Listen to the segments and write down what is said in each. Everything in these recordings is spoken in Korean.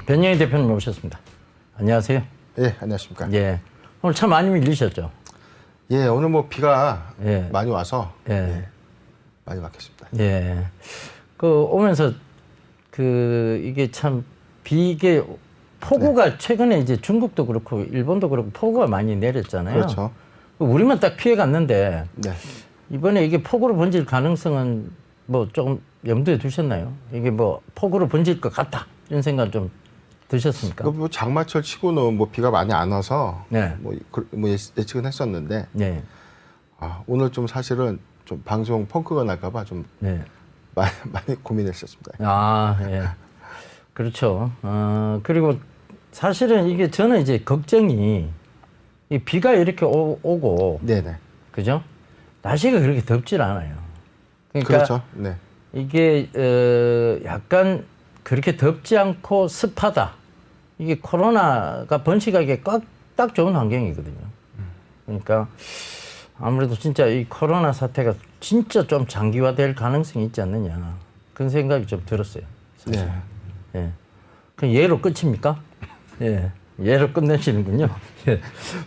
변영희 대표님 오셨습니다. 안녕하세요. 예, 안녕하십니까. 예. 오늘 참 많이 밀리셨죠? 예, 오늘 뭐 비가 예. 많이 와서 예. 예, 많이 막혔습니다. 예. 그 오면서 그 이게 참 이게 폭우가 최근에 이제 중국도 그렇고 일본도 그렇고 폭우가 많이 내렸잖아요. 그렇죠. 우리만 딱 피해 갔는데 네. 이번에 이게 폭우로 번질 가능성은 뭐 조금 염두에 두셨나요? 이게 뭐 폭우로 번질 것 같다 이런 생각 좀 드셨습니까? 뭐 장마철 치고는 뭐 비가 많이 안 와서 네. 뭐 예측은 했었는데 네. 오늘 좀 사실은 좀 방송 펑크가 날까봐 좀 네. 많이 고민했었습니다. 예. 그렇죠. 그리고 사실은 이게 저는 이제 걱정이 이 비가 이렇게 오고, 네네. 그죠? 날씨가 그렇게 덥질 않아요. 그러니까 그렇죠. 네. 이게 약간 그렇게 덥지 않고 습하다. 이게 코로나가 번식하기에 딱 좋은 환경이거든요. 그러니까 아무래도 진짜 이 코로나 사태가 진짜 좀 장기화될 가능성이 있지 않느냐 그런 생각이 좀 들었어요. 사실. 네. 예. 그럼 예로 끝입니까? 예. 예로 끝내시는군요. 예.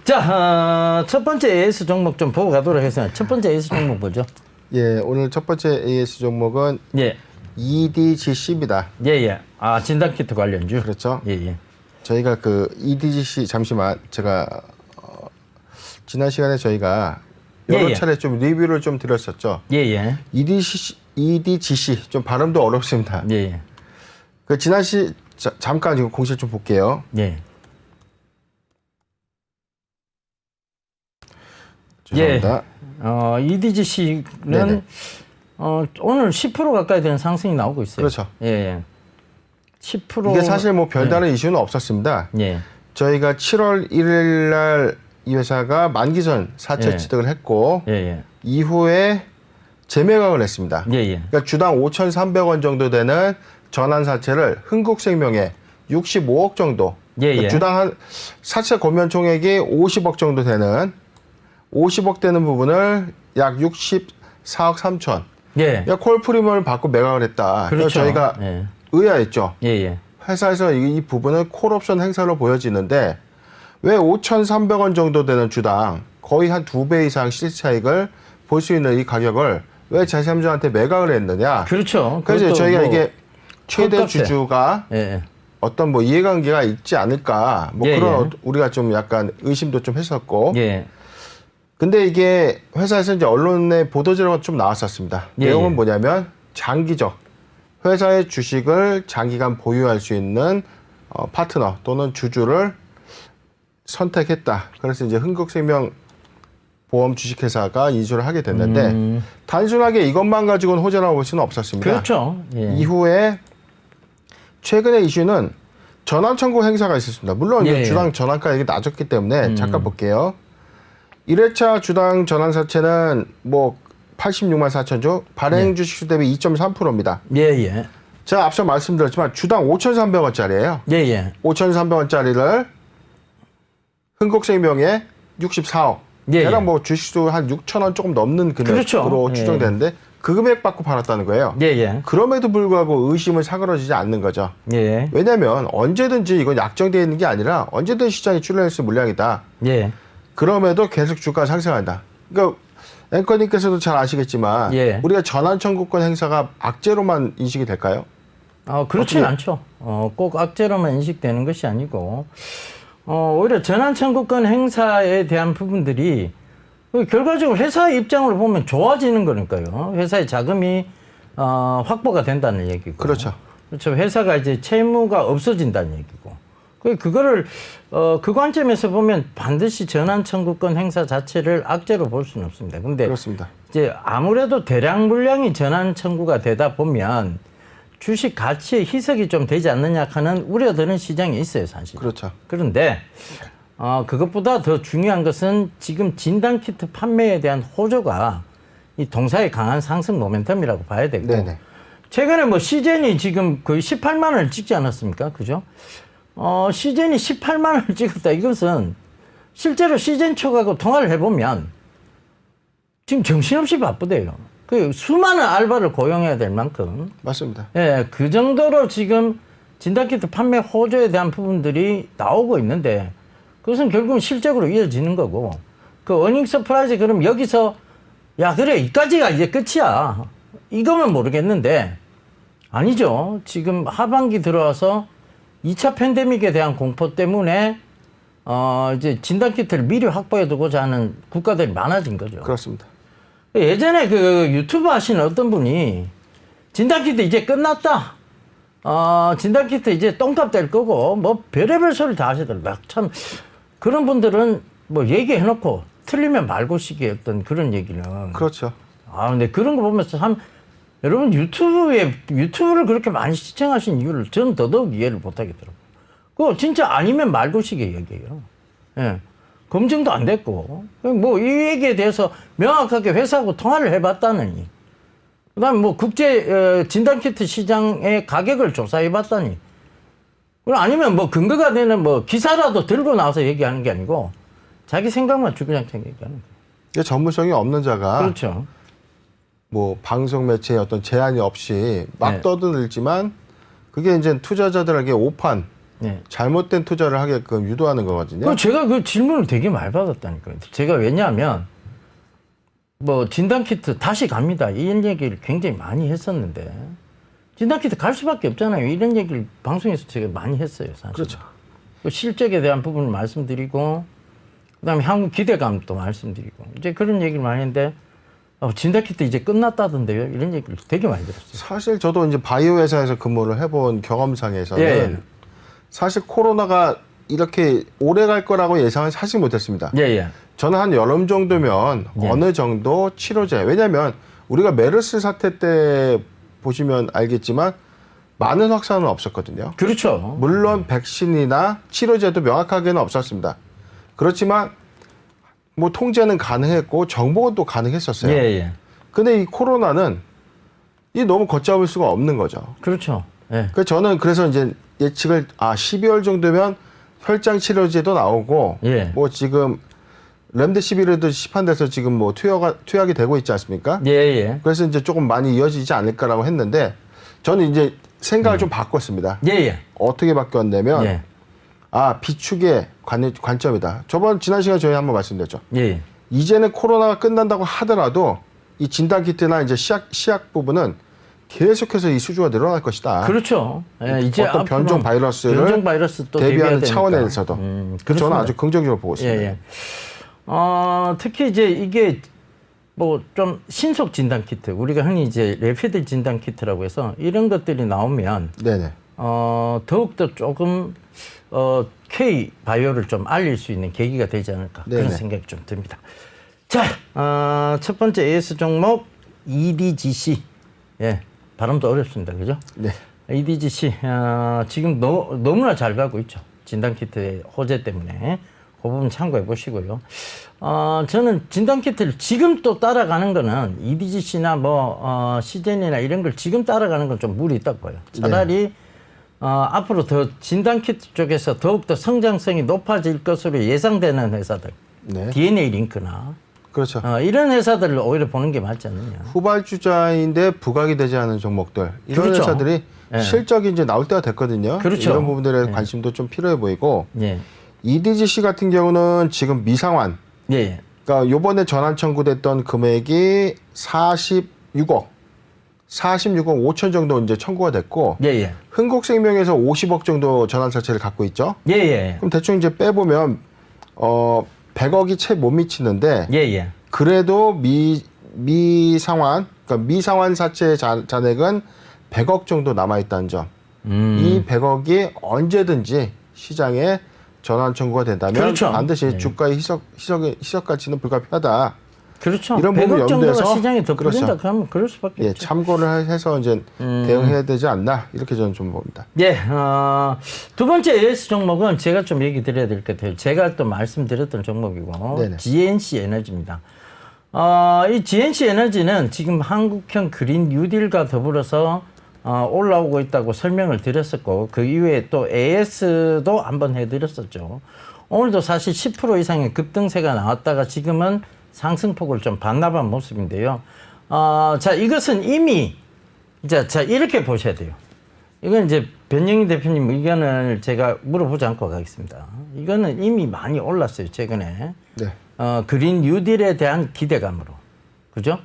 자, 첫 번째 AS 종목 좀 보고 가도록 하겠습니다. 첫 번째 AS 종목 뭐죠? 예, 오늘 첫 번째 AS 종목은 예. EDGC입니다. 예. 진단키트 관련주. 그렇죠. 예. 저희가 그 EDGC 잠시만 제가 지난 시간에 저희가 여러 차례 좀 리뷰를 좀 드렸었죠. 예. EDGC 좀 발음도 어렵습니다. 예. 그 지난 잠깐 지금 공식 좀 볼게요. 예. 죄송합니다. EDGC는 네네. 오늘 10% 가까이 되는 상승이 나오고 있어요. 그렇죠. 예. 10% 이게 사실 뭐 별다른 이슈는 없었습니다. 예. 저희가 7월 1일 날 이 회사가 만기 전 사채 취득을 했고 예. 이후에 재매각을 했습니다. 예. 그러니까 주당 5,300원 정도 되는 전환 사채를 흥국생명에 65억 정도. 그러니까 주당 한 사채 권면 총액이 50억 정도 되는 50억 되는 부분을 약 64억 3천. 예. 그러니까 콜 프리미엄을 받고 매각을 했다. 그렇죠. 그래서 저희가 의아했죠. 예. 회사에서 이 부분은 콜옵션 행사로 보여지는데 왜 5,300원 정도 되는 주당 거의 한 2배 이상 실질 차익을 볼 수 있는 이 가격을 왜 제3자한테 매각을 했느냐. 그렇죠. 그래서 저희가 뭐 이게 최대 주주가 어떤 뭐 이해관계가 있지 않을까 뭐 그런 우리가 좀 약간 의심도 좀 했었고. 근데 이게 회사에서 이제 언론의 보도자료가 좀 나왔었습니다. 내용은 뭐냐면 장기적 회사의 주식을 장기간 보유할 수 있는 파트너 또는 주주를 선택했다. 그래서 이제 흥국생명 보험 주식회사가 인수를 하게 됐는데 단순하게 이것만 가지고는 호재라고 볼 수는 없었습니다. 그렇죠. 이후에 최근의 이슈는 전환 청구 행사가 있었습니다. 물론 주당 전환가 이게 낮았기 때문에 잠깐 볼게요. 1회차 주당 전환 사채는 뭐 86만 4천조, 발행 주식수 대비 2.3%입니다. 제가 앞서 말씀드렸지만 주당 5,300원짜리예요. 5,300원짜리를 흥국생명에 64억. 대략 뭐 주식수 한 6,000원 조금 넘는 금액으로 추정되는데 그 금액 받고 팔았다는 거예요. 그럼에도 불구하고 의심을 사그러지지 않는 거죠. 왜냐하면 언제든지 이건 약정되어 있는 게 아니라 언제든 시장에 출현할 수 있는 물량이다. 그럼에도 계속 주가가 상승한다. 그러니까 앵커님께서도 잘 아시겠지만 우리가 전환 청구권 행사가 악재로만 인식이 될까요? 그렇진 않죠. 꼭 악재로만 인식되는 것이 아니고 오히려 전환 청구권 행사에 대한 부분들이 결과적으로 회사의 입장으로 보면 좋아지는 거니까요. 회사의 자금이 확보가 된다는 얘기고. 그렇죠. 회사가 이제 채무가 없어진다는 얘기고. 그거를 그 관점에서 보면 반드시 전환 청구권 행사 자체를 악재로 볼 수는 없습니다. 근데 그렇습니다. 이제 아무래도 대량 물량이 전환 청구가 되다 보면 주식 가치의 희석이 좀 되지 않느냐 하는 우려되는 시장이 있어요, 사실. 그렇죠. 그런데 그것보다 더 중요한 것은 지금 진단키트 판매에 대한 호조가 이 동사의 강한 상승 모멘텀이라고 봐야 되고. 최근에 뭐 시젠이 지금 거의 18만 원을 찍지 않았습니까? 그죠? 시젠이 18만 원을 찍었다. 이것은 실제로 시젠 쪽하고 통화를 해보면 지금 정신없이 바쁘대요. 그 수많은 알바를 고용해야 될 만큼. 맞습니다. 그 정도로 지금 진단키트 판매 호조에 대한 부분들이 나오고 있는데 그것은 결국은 실적으로 이어지는 거고 그 어닝 서프라이즈 그럼 여기서 야 그래 이까지가 이제 끝이야 이거면 모르겠는데 아니죠. 지금 하반기 들어와서 2차 팬데믹에 대한 공포 때문에 이제 진단키트를 미리 확보해 두고자 하는 국가들이 많아진 거죠. 그렇습니다. 예전에 그 유튜브 하시는 어떤 분이 진단키트 이제 끝났다. 진단키트 이제 똥값 될 거고 뭐 별의별 소리 다 하시더라고요. 참 그런 분들은 뭐 얘기해놓고 틀리면 말고식의 어떤 그런 얘기는. 그렇죠. 근데 그런 거 보면서 참 여러분 유튜브를 그렇게 많이 시청하신 이유를 저는 더더욱 이해를 못하겠더라고요. 그거 진짜 아니면 말고식의 얘기예요. 예. 검증도 안 됐고 뭐 이 얘기에 대해서 명확하게 회사하고 통화를 해봤다느니 그다음에 뭐 국제 진단키트 시장의 가격을 조사해봤다니 아니면 뭐 근거가 되는 뭐 기사라도 들고 나와서 얘기하는 게 아니고 자기 생각만 주구장창 얘기하는 거예요. 이게 전문성이 없는 자가 그렇죠. 뭐 방송 매체에 어떤 제한이 없이 막 떠들지만 그게 이제 투자자들에게 오판 잘못된 투자를 하게끔 유도하는 거거든요. 제가 그 질문을 되게 많이 받았다니까요. 제가 왜냐하면 뭐 진단키트 다시 갑니다. 이런 얘기를 굉장히 많이 했었는데 진단키트 갈 수밖에 없잖아요. 이런 얘기를 방송에서 제가 많이 했어요. 사실. 그렇죠. 그 실적에 대한 부분을 말씀드리고 그다음에 향후 기대감도 말씀드리고 이제 그런 얘기를 많이 했는데 진단키트 이제 끝났다던데요. 이런 얘기를 되게 많이 들었어요. 사실 저도 이제 바이오 회사에서 근무를 해본 경험상에서는 사실 코로나가 이렇게 오래 갈 거라고 예상은 사실 못했습니다. 저는 한 여름 정도면 어느 정도 치료제, 왜냐하면 우리가 메르스 사태 때 보시면 알겠지만 많은 확산은 없었거든요. 그렇죠. 물론 백신이나 치료제도 명확하게는 없었습니다. 그렇지만 뭐 통제는 가능했고 정보는 또 가능했었어요. 근데 이 코로나는 이 너무 걷잡을 수가 없는 거죠. 그렇죠. 그래서 저는 그래서 이제 예측을 12월 정도면 혈장 치료제도 나오고 뭐 지금 렘데시비르도 시판돼서 지금 뭐 투약이 되고 있지 않습니까? 그래서 이제 조금 많이 이어지지 않을까라고 했는데 저는 이제 생각을 좀 바꿨습니다. 어떻게 바뀌었냐면 비축의 관점이다. 지난 시간에 저희 한번 말씀드렸죠. 이제는 코로나가 끝난다고 하더라도 이 진단키트나 이제 시약 부분은 계속해서 이 수주가 늘어날 것이다. 그렇죠. 이제 어떤 변종 바이러스를 또 대비하는 차원에서도. 저는 아주 긍정적으로 보고 있습니다. 특히 이제 이게 뭐 좀 신속 진단 키트, 우리가 흔히 이제 레피드 진단 키트라고 해서 이런 것들이 나오면 더욱더 조금 K 바이오를 좀 알릴 수 있는 계기가 되지 않을까 그런 생각이 좀 듭니다. 자, 첫 번째 AS 종목 EDGC. 발음도 어렵습니다. 그죠? EDGC 지금 너무나 잘 가고 있죠. 진단키트의 호재 때문에 그 부분 참고해 보시고요. 저는 진단키트를 지금 또 따라가는 거는 EDGC나 뭐 시젠이나 이런 걸 지금 따라가는 건 좀 무리 있다고 봐요. 차라리 앞으로 더 진단키트 쪽에서 더욱더 성장성이 높아질 것으로 예상되는 회사들, DNA 링크나 그렇죠. 이런 회사들을 오히려 보는 게 맞지 않느냐. 후발주자인데 부각이 되지 않은 종목들, 이런 회사들이 실적이 이제 나올 때가 됐거든요. 이런 부분들에 관심도 좀 필요해 보이고 EDGC 같은 경우는 지금 미상환, 그러니까 요번에 전환 청구됐던 금액이 46억 5천 정도 이제 청구가 됐고 흥국생명에서 50억 정도 전환사채를 갖고 있죠. 그럼 대충 이제 빼보면 100억이 채 못 미치는데 그래도 미상환, 그러니까 미상환 사채 잔액은 100억 정도 남아 있다는 점. 이 100억이 언제든지 시장에 전환 청구가 된다면 반드시 주가의 희석 가치는 불가피하다. 이런 부분 염두에서 시장에 더 풀린다 그러면 그럴 수밖에 없죠. 참고를 해서 이제 대응해야 되지 않나 이렇게 저는 좀 봅니다. 두 번째 AS 종목은 제가 좀 얘기 드려야 될 것 같아요. 제가 또 말씀드렸던 종목이고 GNC 에너지입니다. 이 GNC 에너지는 지금 한국형 그린 뉴딜과 더불어서 올라오고 있다고 설명을 드렸었고 그 이후에 또 AS도 한번 해드렸었죠. 오늘도 사실 10% 이상의 급등세가 나왔다가 지금은 상승폭을 좀 반납한 모습인데요. 자, 이것은 이미 자 이렇게 보셔야 돼요. 이건 이제 변영희 대표님 의견을 제가 물어보지 않고 가겠습니다. 이거는 이미 많이 올랐어요, 최근에. 네. 그린 뉴딜에 대한 기대감으로. 그죠?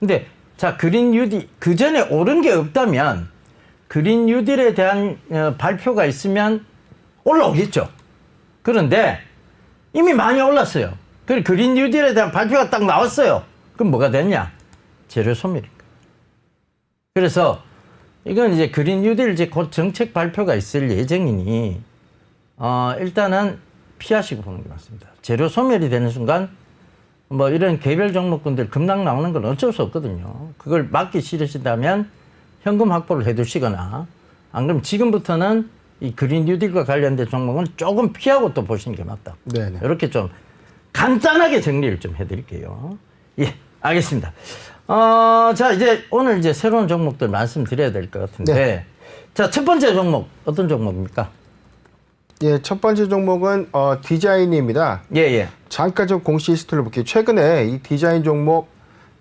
근데 자, 그린 뉴딜, 그 전에 오른 게 없다면 그린 뉴딜에 대한 발표가 있으면 올라오겠죠. 그런데 이미 많이 올랐어요. 그리고 그린 뉴딜에 대한 발표가 딱 나왔어요. 그럼 뭐가 됐냐? 재료 소멸인 거예요. 그래서 이건 이제 그린 뉴딜 이제 곧 정책 발표가 있을 예정이니 일단은 피하시고 보는 게 맞습니다. 재료 소멸이 되는 순간 뭐 이런 개별 종목군들 급락 나오는 건 어쩔 수 없거든요. 그걸 막기 싫으시다면 현금 확보를 해두시거나 안 그러면 지금부터는 이 그린 뉴딜과 관련된 종목은 조금 피하고 또 보시는 게 맞다. 네네. 이렇게 좀 간단하게 정리를 좀 해드릴게요. 예, 알겠습니다. 자, 이제 오늘 이제 새로운 종목들 말씀드려야 될 것 같은데. 네. 자, 첫 번째 종목, 어떤 종목입니까? 예, 첫 번째 종목은 디자인입니다. 예, 예. 잠깐 좀 공시 히스토리를 볼게요. 최근에 이 디자인 종목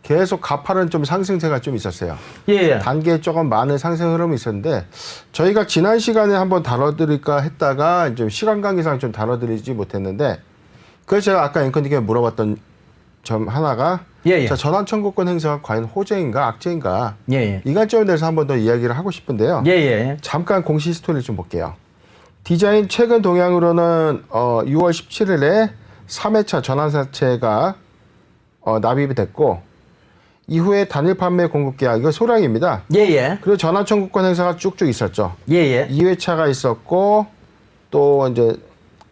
계속 가파른 좀 상승세가 좀 있었어요. 예, 예. 단계에 조금 많은 상승 흐름이 있었는데 저희가 지난 시간에 한번 다뤄드릴까 했다가 좀 시간 관계상 좀 다뤄드리지 못했는데 그래서 제가 아까 앵커님께 물어봤던 점 하나가 예, 예. 자, 전환 청구권 행사가 과연 호재인가 악재인가 예, 예. 이 관점에 대해서 한 번 더 이야기를 하고 싶은데요. 예, 예. 잠깐 공시 히스토리를 좀 볼게요. 디자인 최근 동향으로는 6월 17일에 3회차 전환사채가 납입이 됐고 이후에 단일 판매 공급 계약 이거 소량입니다. 예, 예. 그리고 전환 청구권 행사가 쭉쭉 있었죠. 예, 예. 2회차가 있었고 또 이제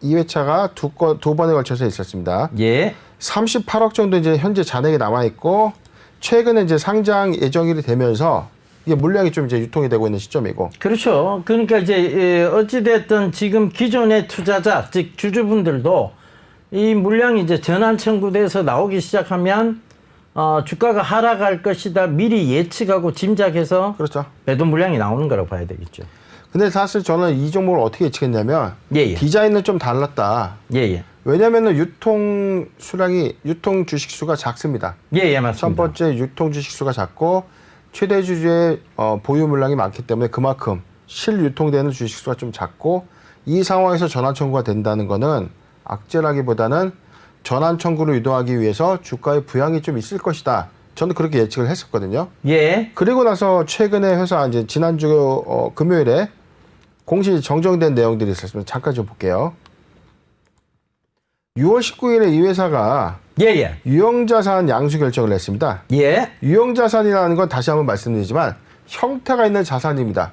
2회차가 두 번에 걸쳐서 있었습니다. 예. 38억 정도 이제 현재 잔액이 남아 있고 최근에 이제 상장 예정일이 되면서 이게 물량이 좀 이제 유통이 되고 있는 시점이고. 그렇죠. 그러니까 이제 어찌됐든 지금 기존의 투자자, 즉 주주분들도 이 물량이 이제 전환 청구돼서 나오기 시작하면 주가가 하락할 것이다 미리 예측하고 짐작해서 그렇죠. 매도 물량이 나오는 거라고 봐야 되겠죠. 근데 사실 저는 이 종목을 어떻게 예측했냐면 예, 예. 디자인은 좀 달랐다. 예, 예. 왜냐면은 유통 주식 수가 작습니다. 예, 예, 맞습니다. 첫 번째 유통 주식 수가 작고 최대 주주의 보유 물량이 많기 때문에 그만큼 실유통되는 주식 수가 좀 작고 이 상황에서 전환 청구가 된다는 거는 악재라기보다는 전환 청구를 유도하기 위해서 주가의 부양이 좀 있을 것이다. 저는 그렇게 예측을 했었거든요. 예. 그리고 나서 최근에 회사 이제 지난주 금요일에 공시 정정된 내용들이 있었으면 잠깐 좀 볼게요. 6월 19일에 이 회사가 예, 예. 유형자산 양수 결정을 했습니다. 예. 유형자산이라는 건 다시 한번 말씀드리지만 형태가 있는 자산입니다.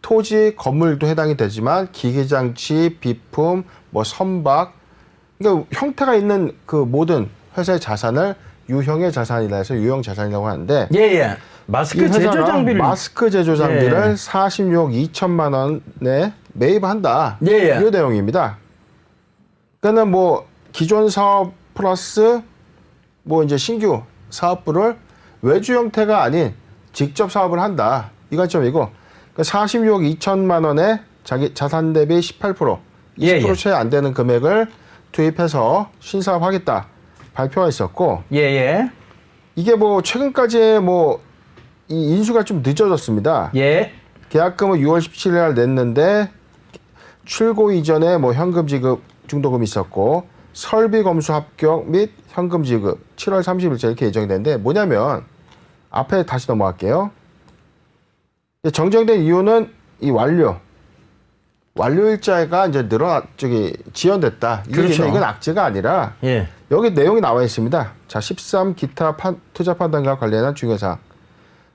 토지, 건물도 해당이 되지만 기계장치, 비품, 뭐 선박, 그러니까 형태가 있는 그 모든 회사의 자산을 유형의 자산이라 해서 유형자산이라고 하는데 예, 예. 마스크 제조 장비를 마스크 제조 장비를 예. 46억 2천만 원에 매입한다. 예, 예. 이 내용입니다. 그러니까 뭐 기존 사업 플러스 뭐 이제 신규 사업부를 외주 형태가 아닌 직접 사업을 한다. 이 관점이고 그러니까 46억 2천만 원에 자기 자산 대비 18% 20% 예, 예. 채 안 되는 금액을 투입해서 신사업하겠다 발표가 있었고 예, 예. 이게 뭐 최근까지 뭐 이 인수가 좀 늦어졌습니다. 예. 계약금은 6월 17일 날 냈는데 출고 이전에 뭐 현금 지급 중도금이 있었고 설비 검수 합격 및 현금 지급 7월 30일째 이렇게 예정이 되는데 뭐냐면 앞에 다시 넘어갈게요. 정정된 이유는 이 완료 일자가 이제 지연됐다. 그렇죠. 이건 악재가 아니라 예. 여기 내용이 나와 있습니다. 자, 13 기타 투자 판단과 관련한 중요사항.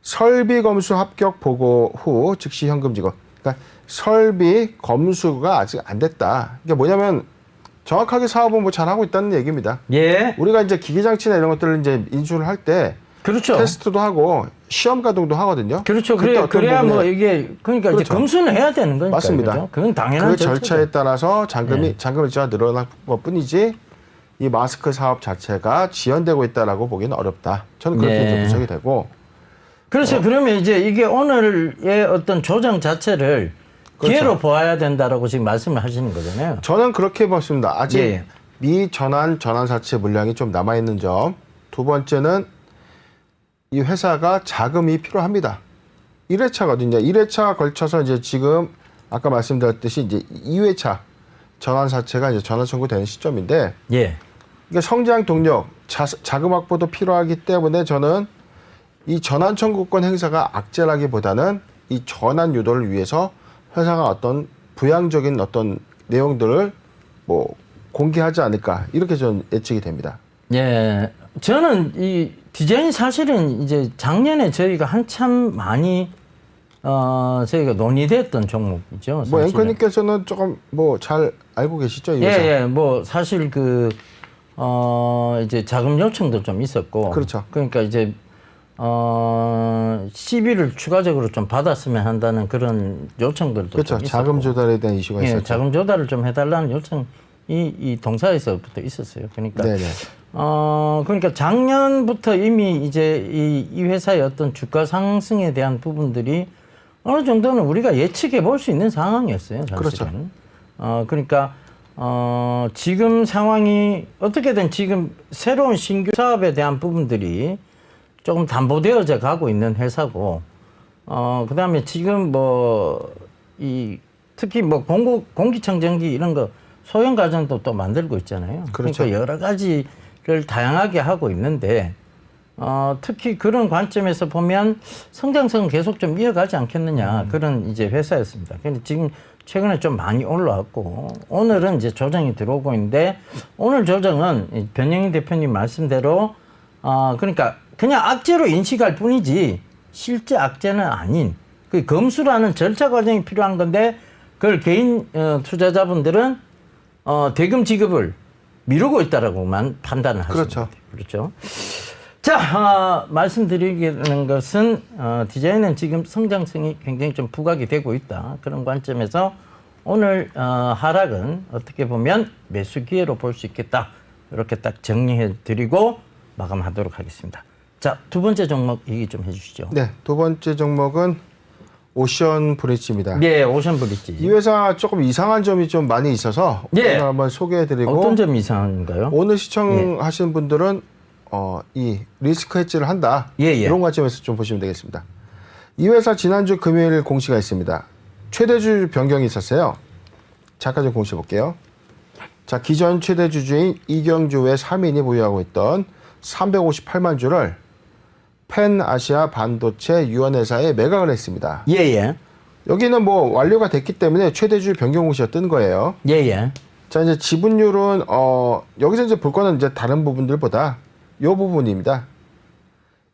설비 검수 합격 보고 후 즉시 현금 지급. 그러니까 설비 검수가 아직 안 됐다. 이게 뭐냐면 정확하게 사업은 뭐 잘하고 있다는 얘기입니다. 예. 우리가 이제 기계장치나 이런 것들을 이제 인수를 할 때 그렇죠. 테스트도 하고 시험 가동도 하거든요. 그렇죠. 그래야 뭐 이게 그러니까 그렇죠. 이제 검수는 해야 되는 거니까. 맞습니다. 그죠? 그건 당연한 그 절차죠. 절차에 따라서 잔금 일자가 늘어날 것뿐이지 이 마스크 사업 자체가 지연되고 있다라고 보기는 어렵다. 저는 그렇게 이제 분석이 되고. 그렇죠. 그러면 이제 이게 오늘의 어떤 조정 자체를 그렇죠. 기회로 보아야 된다라고 지금 말씀을 하시는 거잖아요. 저는 그렇게 봤습니다. 아직 예. 전환사채 물량이 좀 남아있는 점. 두 번째는 이 회사가 자금이 필요합니다. 1회차거든요. 1회차 걸쳐서 이제 지금 아까 말씀드렸듯이 이제 2회차 전환 사채가 이제 전환 청구되는 시점인데, 예. 이게 성장 동력, 자금 확보도 필요하기 때문에 저는 이 전환 청구권 행사가 악재라기보다는 이 전환 유도를 위해서 회사가 어떤 부양적인 어떤 내용들을 뭐 공개하지 않을까, 이렇게 저는 예측이 됩니다. 예. 저는 이 디자인 사실은 이제 작년에 저희가 한참 많이 저희가 논의됐던 종목이죠. 뭐 앵커님께서는 조금 뭐 잘 알고 계시죠? 이 예, 회사? 예. 뭐 사실 이제 자금 요청도 좀 있었고. 그렇죠. 그러니까 이제 시비를 추가적으로 좀 받았으면 한다는 그런 요청들도 그렇죠. 좀 있었고. 자금 조달에 대한 이슈가 예, 있었죠. 자금 조달을 좀 해달라는 요청이 이 동사에서부터 있었어요. 그러니까 네네. 그러니까 작년부터 이미 이제 이 회사의 어떤 주가 상승에 대한 부분들이 어느 정도는 우리가 예측해 볼 수 있는 상황이었어요. 사실은. 그렇죠. 그러니까 지금 상황이 어떻게든 지금 새로운 신규 사업에 대한 부분들이 조금 담보되어져 가고 있는 회사고, 그다음에 지금 특히 공기청정기 이런 거 소형 가전도 또 만들고 있잖아요. 그렇죠. 그러니까 여러 가지를 다양하게 하고 있는데, 특히 그런 관점에서 보면 성장성은 계속 좀 이어가지 않겠느냐, 그런 이제 회사였습니다. 근데 지금 최근에 좀 많이 올라왔고, 오늘은 이제 조정이 들어오고 있는데, 오늘 조정은 변영희 대표님 말씀대로, 그러니까 그냥 악재로 인식할 뿐이지, 실제 악재는 아닌, 그 검수라는 절차 과정이 필요한 건데, 그걸 개인 투자자분들은 대금 지급을 미루고 있다라고만 판단을 하시는 그렇죠. 것 같아요. 그렇죠. 자, 말씀드리는 것은 디자인은 지금 성장성이 굉장히 좀 부각이 되고 있다. 그런 관점에서 오늘 하락은 어떻게 보면 매수 기회로 볼 수 있겠다. 이렇게 딱 정리해 드리고 마감하도록 하겠습니다. 자, 두 번째 종목 얘기 좀 해주시죠. 네, 두 번째 종목은 오션 브릿지입니다. 네, 오션 브릿지. 이 회사 조금 이상한 점이 좀 많이 있어서 예. 오늘 한번 소개해드리고, 어떤 점이 이상한가요? 오늘 시청하시는 분들은 이 리스크 해지를 한다, 이런 관점에서 좀 보시면 되겠습니다. 이 회사 지난주 금요일 공시가 있습니다. 최대주 변경이 있었어요. 잠깐 좀 공시 볼게요. 자, 기존 최대주주인 이경주 외 3인이 보유하고 있던 358만 주를 펜아시아 반도체 유한회사에 매각을 했습니다. 예예. 여기는 뭐 완료가 됐기 때문에 최대주 변경 공시가 뜬 거예요. 예예. 자, 이제 지분율은 여기서 이제 볼 거는 이제 다른 부분들보다 이 부분입니다.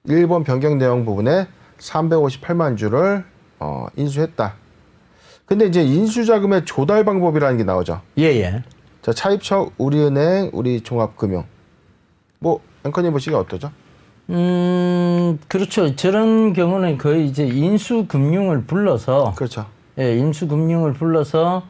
1번 변경 내용 부분에 358만 주를 인수했다. 근데 이제 인수자금의 조달 방법이라는 게 나오죠. 예예. 자, 차입처, 우리은행, 우리종합금융. 뭐 앵커님 보시기에 어떠죠? 그렇죠. 저런 경우는 거의 이제 인수금융을 불러서, 그렇죠. 예, 인수금융을 불러서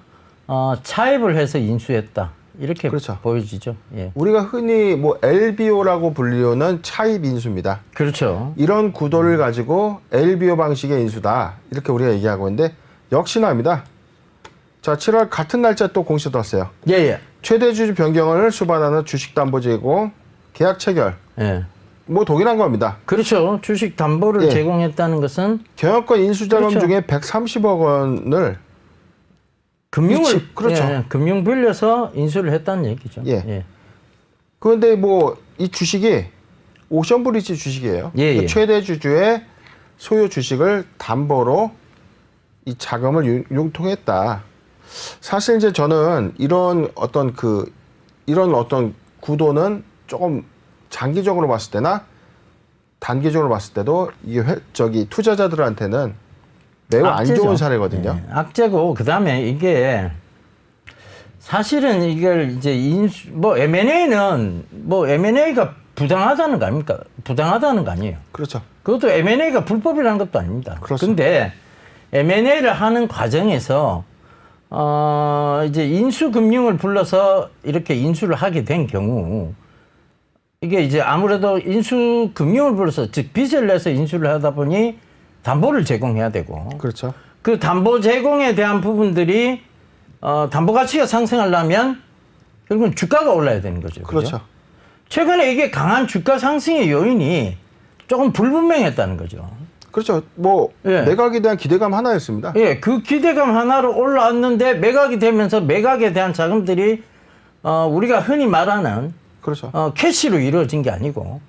차입을 해서 인수했다. 이렇게 그렇죠. 보여지죠. 예. 우리가 흔히 뭐 LBO라고 불리우는 차입 인수입니다. 그렇죠. 이런 구도를 가지고 LBO 방식의 인수다, 이렇게 우리가 얘기하고 있는데 역시나입니다. 자, 7월 같은 날짜 또 공시 들었어요. 예예. 최대주주 변경을 수반하는 주식담보 제공 계약 체결. 예. 뭐 동일한 겁니다. 그렇죠. 주식 담보를 예. 제공했다는 것은 경영권 인수자금 그렇죠. 중에 130억 원을 금융을 그렇죠. 예, 금융 빌려서 인수를 했다는 얘기죠. 예. 그런데 뭐 이 주식이 오션브리지 주식이에요. 예, 예. 그 최대주주의 소유 주식을 담보로 이 자금을 융통했다. 사실 이제 저는 이런 어떤 구도는 조금 장기적으로 봤을 때나 단기적으로 봤을 때도 이게 투자자들한테는 매우 악재죠. 안 좋은 사례거든요. 예, 악재고, 그 다음에 이게 사실은 이걸 이제 M&A가 부당하다는 거 아닙니까? 부당하다는 거 아니에요. 그렇죠. 그것도 M&A가 불법이라는 것도 아닙니다. 그렇습니다. 근데 M&A를 하는 과정에서 이제 인수금융을 불러서 이렇게 인수를 하게 된 경우, 이게 이제 아무래도 인수금융을 불러서, 즉 빚을 내서 인수를 하다 보니 담보를 제공해야 되고, 그렇죠. 그 담보 제공에 대한 부분들이 담보 가치가 상승하려면 결국은 주가가 올라야 되는 거죠. 그렇죠. 최근에 이게 강한 주가 상승의 요인이 조금 불분명했다는 거죠. 그렇죠. 뭐 예. 매각에 대한 기대감 하나였습니다. 예, 그 기대감 하나로 올라왔는데 매각이 되면서 매각에 대한 자금들이 우리가 흔히 말하는 그렇죠. 캐시로 이루어진 게 아니고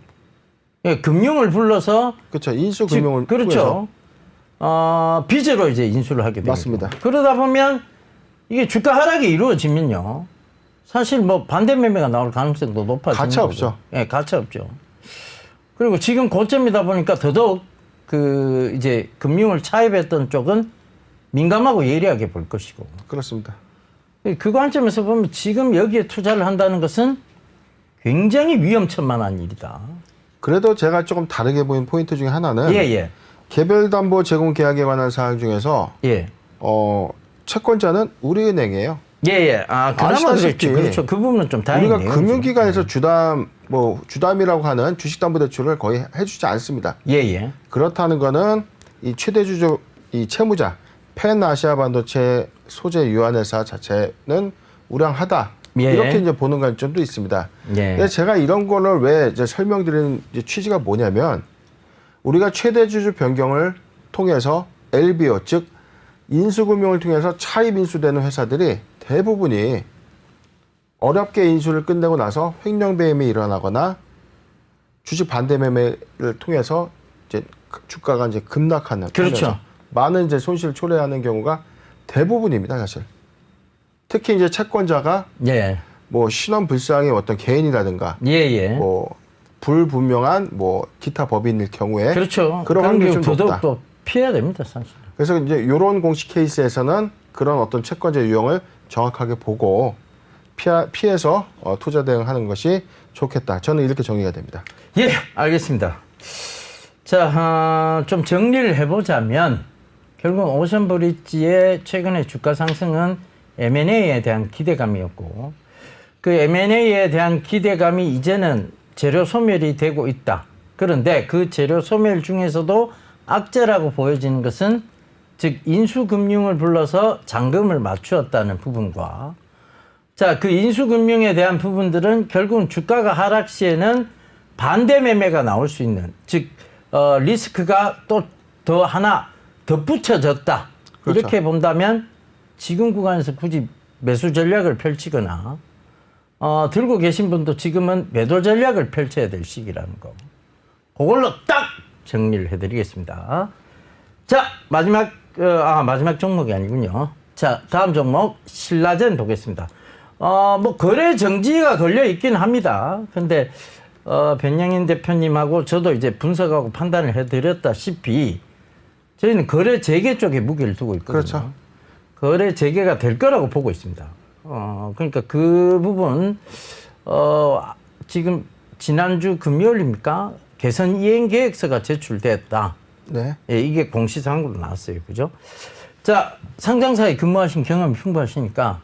예, 금융을 불러서 그렇죠. 인수 금융을 그렇죠. 빚으로 이제 인수를 하게 됩니다. 맞습니다. 그러다 보면 이게 주가 하락이 이루어지면요. 사실 뭐 반대 매매가 나올 가능성도 높아지는 가차 거고. 없죠. 예, 가차 없죠. 그리고 지금 고점이다 보니까 더더욱 그 이제 금융을 차입했던 쪽은 민감하고 예리하게 볼 것이고. 그렇습니다. 그 관점에서 보면 지금 여기에 투자를 한다는 것은 굉장히 위험천만한 일이다. 그래도 제가 조금 다르게 보인 포인트 중에 하나는 예. 개별담보 제공 계약에 관한 사항 중에서 예. 채권자는 우리은행이에요. 예. 그나마 그렇죠. 그렇죠. 그 부분은 좀 다행이네요. 우리가 금융기관에서 주담이라고 하는 주식담보대출을 거의 해주지 않습니다. 예. 그렇다는 거는 이 최대주주, 이 채무자, 펜아시아반도체 소재 유한회사 자체는 우량하다. 예. 이렇게 이제 보는 관점도 있습니다. 예. 근데 제가 이런 거를 왜 이제 설명드리는 이제 취지가 뭐냐면 우리가 최대주주 변경을 통해서 LBO, 즉 인수금융을 통해서 차입 인수되는 회사들이 대부분이 어렵게 인수를 끝내고 나서 횡령배임이 일어나거나 주식 반대 매매를 통해서 이제 주가가 이제 급락하는 그렇죠. 많은 이제 손실을 초래하는 경우가 대부분입니다, 사실. 특히 이제 채권자가 예. 뭐 신원 불상의 어떤 개인이라든가 예. 뭐 불분명한 뭐 기타 법인일 경우에 그렇죠. 그런 확률이 좀 더더욱 높다. 또 피해야 됩니다, 사실. 그래서 이제 이런 공식 케이스에서는 그런 어떤 채권자 유형을 정확하게 보고 피해서 투자 대응하는 것이 좋겠다. 저는 이렇게 정리가 됩니다. 예, 알겠습니다. 자, 좀 정리를 해보자면 결국 오션브리지의 최근의 주가 상승은 M&A에 대한 기대감이었고 그 M&A에 대한 기대감이 이제는 재료 소멸이 되고 있다. 그런데 그 재료 소멸 중에서도 악재라고 보여지는 것은 즉 인수금융을 불러서 잔금을 맞추었다는 부분과 자, 그 인수금융에 대한 부분들은 결국은 주가가 하락 시에는 반대 매매가 나올 수 있는 즉 리스크가 또 더 하나 덧붙여졌다. 그렇죠. 이렇게 본다면 지금 구간에서 굳이 매수 전략을 펼치거나 들고 계신 분도 지금은 매도 전략을 펼쳐야 될 시기라는 거. 그걸로 딱 정리를 해드리겠습니다. 자, 마지막 종목이 아니군요. 자, 다음 종목 신라젠 보겠습니다. 뭐 거래 정지가 걸려 있긴 합니다. 근데 변영인 대표님하고 저도 이제 분석하고 판단을 해드렸다시피 저희는 거래 재개 쪽에 무게를 두고 있거든요. 그렇죠. 거래 재개가 될 거라고 보고 있습니다. 그러니까 그 부분 지금 지난주 금요일입니까? 개선 이행 계획서가 제출됐다. 네. 예, 이게 공시사항으로 나왔어요. 그죠? 자, 상장사에 근무하신 경험이 풍부하시니까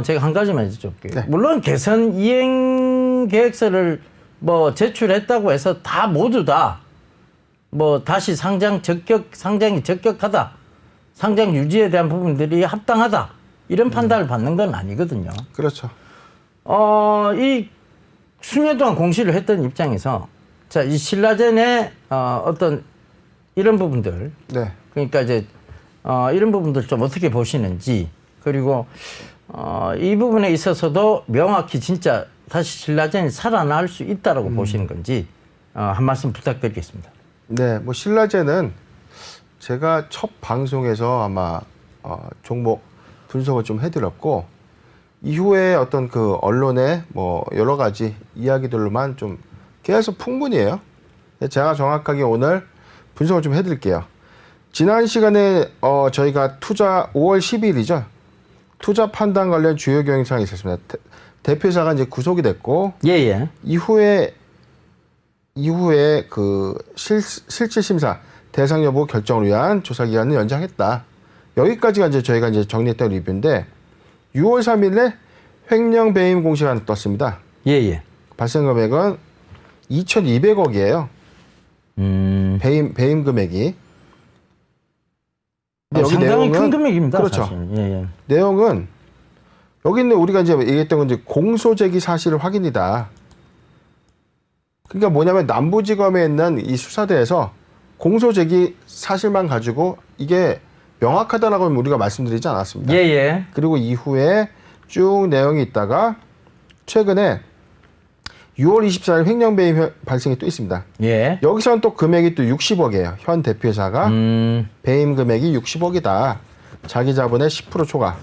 제가 한 가지만 여쭤볼게요. 네. 물론 개선 이행 계획서를 뭐 제출했다고 해서 다 모두 다 뭐 다시 상장이 적격하다. 상장 유지에 대한 부분들이 합당하다. 이런 판단을 받는 건 아니거든요. 그렇죠. 이 수년 동안 공시를 했던 입장에서 자, 이 신라젠의 어떤 이런 부분들. 네. 그러니까 이제 이런 부분들 좀 어떻게 보시는지 그리고 이 부분에 있어서도 명확히 진짜 다시 신라젠이 살아날 수 있다라고 보시는 건지 한 말씀 부탁드리겠습니다. 네, 뭐 신라젠은 제가 첫 방송에서 아마 종목 분석을 좀 해드렸고 이후에 어떤 그 언론의 뭐 여러 가지 이야기들로만 좀 계속 풍문이에요. 제가 정확하게 오늘 분석을 좀 해드릴게요. 지난 시간에 저희가 5월 10일이죠. 투자 판단 관련 주요 경영사항이 있었습니다. 대표이사가 이제 구속이 됐고 예. 이후에 그 실질 심사 대상 여부 결정을 위한 조사 기간을 연장했다. 여기까지가 이제 저희가 이제 정리했던 리뷰인데 6월 3일에 횡령 배임 공시가 떴습니다. 예. 발생 금액은 2,200억이에요. 배임 금액이. 근데 여기 상당히 내용은, 큰 금액입니다. 그렇죠. 사실. 예. 내용은 여기 있는 우리가 이제 얘기했던 건 이제 공소 제기 사실 확인이다. 그러니까 뭐냐면 남부지검에 있는 이 수사대에서 공소 제기 사실만 가지고 이게 명확하다라고 우리가 말씀드리지 않았습니다. 예. 그리고 이후에 쭉 내용이 있다가 최근에 6월 24일 횡령 배임 발생이 또 있습니다. 예. 여기서는 또 금액이 또 60억이에요. 현 대표이사가 배임 금액이 60억이다. 자기 자본의 10% 초과.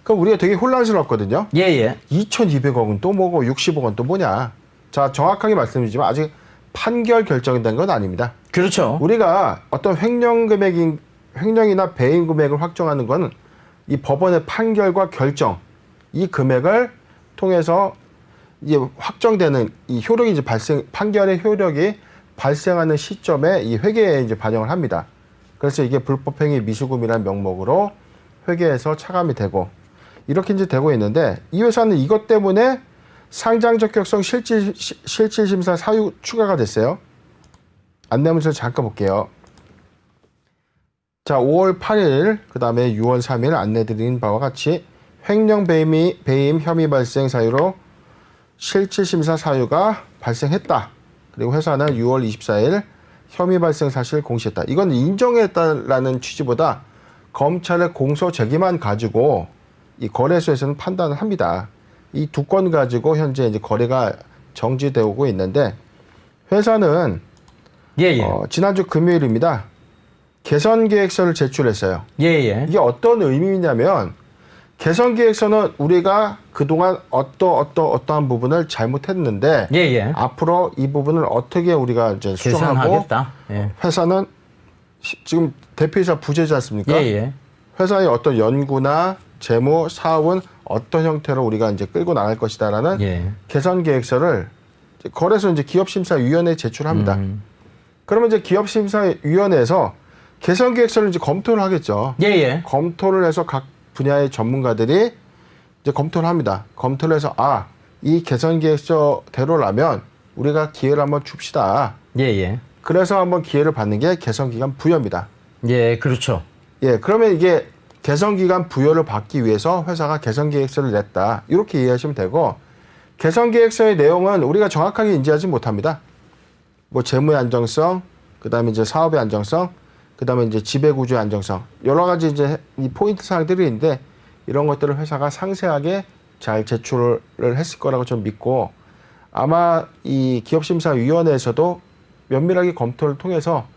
그럼 우리가 되게 혼란스럽거든요. 예. 2,200억은 또 뭐고 60억은 또 뭐냐. 자, 정확하게 말씀드리지만 아직 판결 결정된 건 아닙니다. 그렇죠. 우리가 어떤 횡령이나 배임 금액을 확정하는 건 이 법원의 판결과 결정, 이 금액을 통해서 이제 확정되는 이 효력이 이제 판결의 효력이 발생하는 시점에 이 회계에 이제 반영을 합니다. 그래서 이게 불법행위 미수금이라는 명목으로 회계에서 차감이 되고 이렇게 이제 되고 있는데 이 회사는 이것 때문에 상장 적격성 실질심사 사유 추가가 됐어요. 안내문서 잠깐 볼게요. 자, 5월 8일, 그 다음에 6월 3일 안내드린 바와 같이 횡령 배임 혐의 발생 사유로 실질심사 사유가 발생했다. 그리고 회사는 6월 24일 혐의 발생 사실 공시했다. 이건 인정했다라는 취지보다 검찰의 공소 제기만 가지고 이 거래소에서는 판단을 합니다. 이 두 건 가지고 현재 이제 거래가 정지되고 있는데 회사는 지난주 금요일입니다. 개선 계획서를 제출했어요. 이게 어떤 의미냐면 개선 계획서는 우리가 그동안 어떠한 부분을 잘못했는데 앞으로 이 부분을 어떻게 우리가 이제 수정하고 회사는 지금 대표이사 부재지 않습니까? 회사의 어떤 연구나 재무, 사업은 어떤 형태로 우리가 이제 끌고 나갈 것이다라는 개선 계획서를 거래소 이제 기업심사위원회에 제출합니다. 그러면 이제 기업심사위원회에서 개선 계획서를 이제 검토를 하겠죠. 검토를 해서 각 분야의 전문가들이 이제 검토를 합니다. 검토를 해서 이 개선 계획서대로라면 우리가 기회를 한번 줍시다. 그래서 한번 기회를 받는 게 개선 기간 부여입니다. 그렇죠. 그러면 이게 개선 기간 부여를 받기 위해서 회사가 개선 계획서를 냈다. 이렇게 이해하시면 되고 개선 계획서의 내용은 우리가 정확하게 인지하지 못합니다. 뭐 재무의 안정성, 그다음에 이제 사업의 안정성, 그다음에 이제 지배 구조의 안정성, 여러 가지 이제 이 포인트 사항들이 있는데 이런 것들을 회사가 상세하게 잘 제출을 했을 거라고 좀 믿고 아마 이 기업심사위원회에서도 면밀하게 검토를 통해서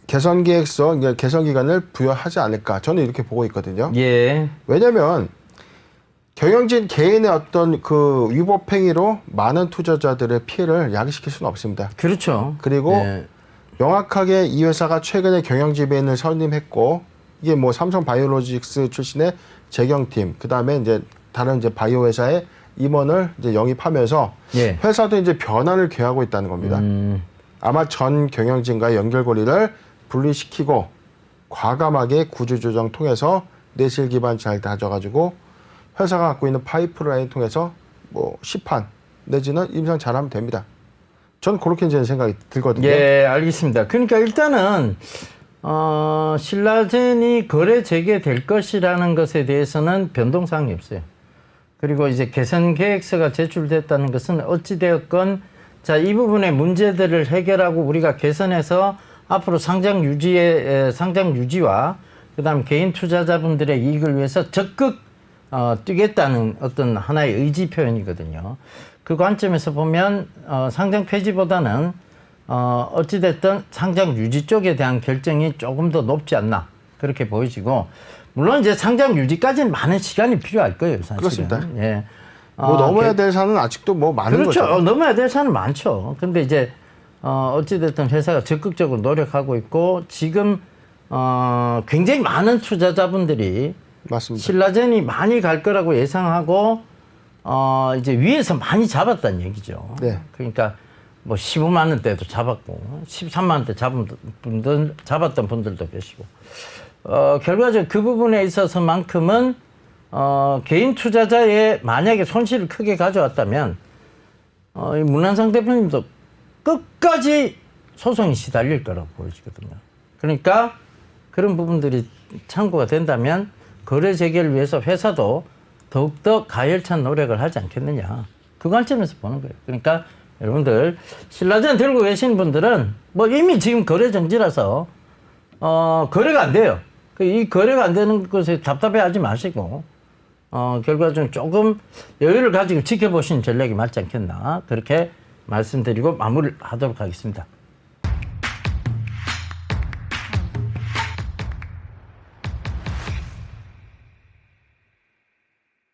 개선 계획서, 개선 기간을 부여하지 않을까 저는 이렇게 보고 있거든요. 왜냐하면 경영진 개인의 어떤 그 위법 행위로 많은 투자자들의 피해를 야기시킬 수는 없습니다. 그렇죠. 그리고 명확하게 이 회사가 최근에 경영지배인을 선임했고 이게 뭐 삼성 바이오로직스 출신의 재경팀, 그 다음에 이제 다른 이제 바이오 회사의 임원을 이제 영입하면서 회사도 이제 변화를 괴하고 있다는 겁니다. 아마 전 경영진과의 연결고리를 분리시키고 과감하게 구조조정 통해서 내실 기반 잘 다져가지고 회사가 갖고 있는 파이프라인 통해서 뭐 시판 내지는 임상 잘하면 됩니다. 저는 그렇게 이제 생각이 들거든요. 알겠습니다. 그러니까 일단은 신라젠이 거래 재개될 것이라는 것에 대해서는 변동사항이 없어요. 그리고 이제 개선 계획서가 제출됐다는 것은 어찌되었건 자, 이 부분의 문제들을 해결하고 우리가 개선해서 앞으로 상장 유지와 그다음 개인 투자자분들의 이익을 위해서 적극 뛰겠다는 어떤 하나의 의지 표현이거든요. 그 관점에서 보면 상장 폐지보다는 어찌됐든 상장 유지 쪽에 대한 결정이 조금 더 높지 않나 그렇게 보여지고 물론 이제 상장 유지까지는 많은 시간이 필요할 거예요. 사실은. 그렇습니다. 뭐 넘어야 될 산은 아직도 뭐 많은 거죠. 그렇죠. 넘어야 될 산은 많죠. 근데 이제 어찌됐든 회사가 적극적으로 노력하고 있고 지금 굉장히 많은 투자자분들이 맞습니다. 신라젠이 많이 갈 거라고 예상하고 이제 위에서 많이 잡았다는 얘기죠. 그러니까 뭐 15만 원대도 잡았고 13만 원대 잡았던 분들도 계시고 결과적으로 그 부분에 있어서만큼은 개인 투자자의 만약에 손실을 크게 가져왔다면 이 문한상 대표님도 끝까지 소송이 시달릴 거라고 보여지거든요. 그러니까 그런 부분들이 참고가 된다면 거래 재개를 위해서 회사도 더욱더 가열찬 노력을 하지 않겠느냐. 그 관점에서 보는 거예요. 그러니까 여러분들 신라젠 들고 계신 분들은 뭐 이미 지금 거래 정지라서 거래가 안 돼요. 이 거래가 안 되는 것에 답답해하지 마시고 결과적으로 조금 여유를 가지고 지켜보시는 전략이 맞지 않겠나 그렇게 말씀드리고 마무리하도록 하겠습니다.